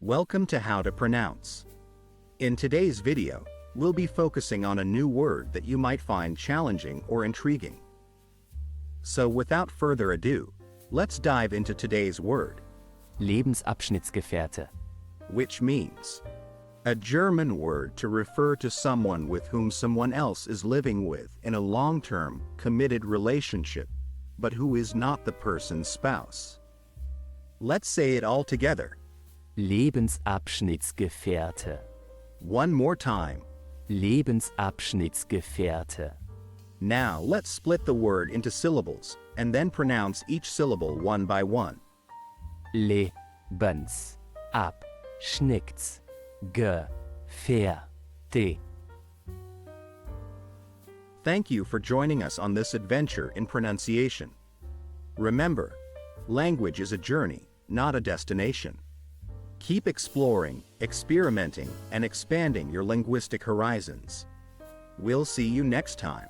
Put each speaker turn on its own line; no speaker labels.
Welcome to How to Pronounce. In today's video, we'll be focusing on a new word that you might find challenging or intriguing. So without further ado, let's dive into today's word,
Lebensabschnittsgefährte.
which means a German word to refer to someone with whom someone else is living with in a long-term, committed relationship, but who is not the person's spouse. Let's say it all together.
Lebensabschnittsgefährte.
One more time.
Lebensabschnittsgefährte.
Now let's split the word into syllables and then pronounce each syllable one by one.
Lebensabschnittsgefährte.
Thank you for joining us on this adventure in pronunciation. Remember, language is a journey, not a destination. Keep exploring, experimenting, and expanding your linguistic horizons. We'll see you next time.